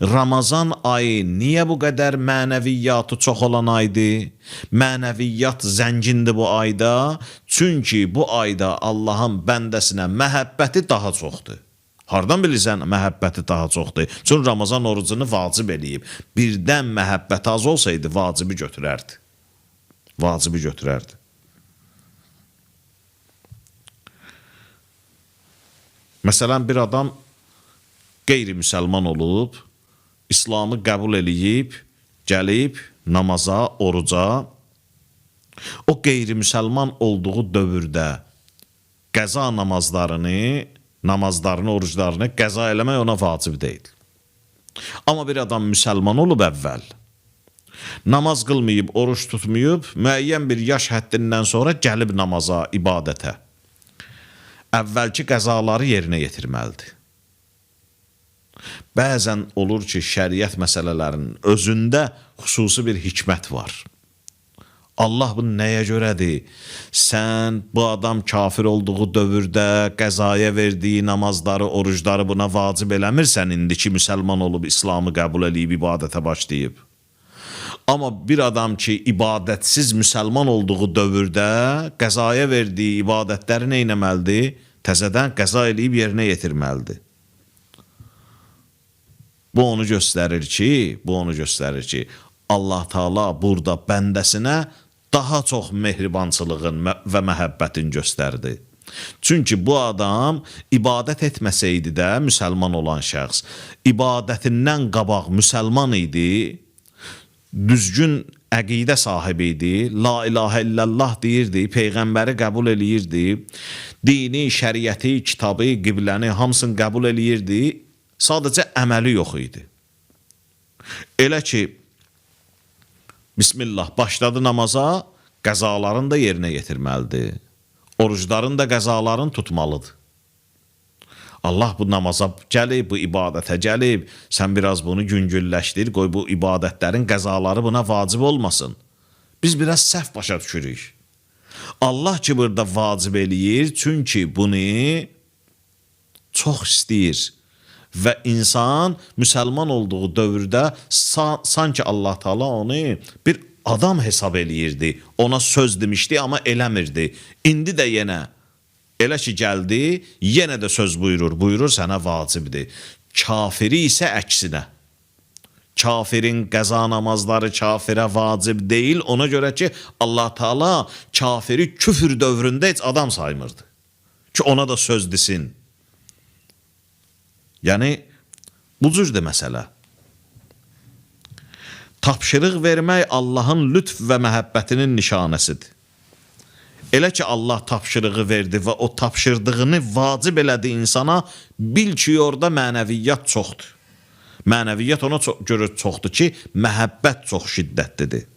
Ramazan ayı niyə bu qədər mənəviyyatı çox olan aydır? Mənəviyyat zəngindir bu ayda. Çünki bu ayda Allahın bəndəsinə məhəbbəti daha çoxdur. Hardan bilirsən məhəbbəti daha çoxdur? Çünki Ramazan orucunu vacib eləyib. Birdən məhəbbət az olsaydı vacibi götürərdi. Vacibi götürərdi. Məsələn, bir adam qeyri-müsəlman olub, İslamı qəbul eləyib, gəlib namaza, oruca. O qeyri-müsəlman olduğu dövrdə qəza namazlarını, oruclarını qəza eləmək ona vacib deyil. Amma bir adam müsəlman olub əvvəl, namaz qılmayıb, oruç tutmayıb, müəyyən bir yaş həddindən sonra gəlib namaza, ibadətə. Əvvəlki qəzaları yerinə yetirməlidir. Bəzən olur ki, şəriət məsələlərinin özündə xüsusi bir hikmət var. Allah bunu nəyə görədir? Sən bu adam kafir olduğu dövrdə qəzaya verdiyi namazları, orucları buna vacib eləmirsən, indiki müsəlman olub, İslamı qəbul eləyib, ibadətə başlayıb. Amma bir adam ki, ibadətsiz müsəlman olduğu dövrdə qəzaya verdiyi ibadətləri nə etməlidir? Təzədən qəza eləyib yerinə yetirməlidir. Bu onu göstərir ki, Allah Taala burada bəndəsinə daha çox mehribançılığın və məhəbbətin göstərdi. Çünki bu adam ibadət etməsəydi də müsəlman olan şəxs, ibadətindən qabaq müsəlman idi, düzgün əqidə sahibi idi, la ilahə illallah deyirdi, Peyğəmbəri qəbul eləyirdi, dini, şəriəti, kitabı, qibləni hamısını qəbul eləyirdi, sadəcə əməli yox idi. Elə ki, Bismillah, başladı namaza, qəzalarını da yerinə yetirməlidir. Orucların da qəzalarını tutmalıdır. Allah bu namaza gəlib, bu ibadətə gəlib, sən biraz bunu güngülləşdir, qoy bu ibadətlərin qəzaları buna vacib olmasın. Biz biraz səhv başa düşürük. Allah ki, burada vacib eləyir, çünki bunu çox istəyir. Və insan müsəlman olduğu dövrdə sanki Allah Taala onu bir adam hesab eləyirdi. Ona söz demişdi, amma eləmirdi. İndi də yenə elə ki gəldi, yenə də söz buyurur sənə vacibdir. Kafiri isə əksinə. Kafirin qəza namazları kafirə vacib deyil. Ona görə ki, Allah Taala kafiri küfür dövründə heç adam saymırdı. Ki ona da söz desin. Yəni, bu cürdür məsələ. Tapşırıq vermək Allahın lütf və məhəbbətinin nişanəsidir. Elə ki, Allah tapşırığı verdi və o tapşırdığını vacib elədi insana, bil ki, orada mənəviyyat çoxdur. Mənəviyyat ona görə çoxdur ki, məhəbbət çox şiddətlidir.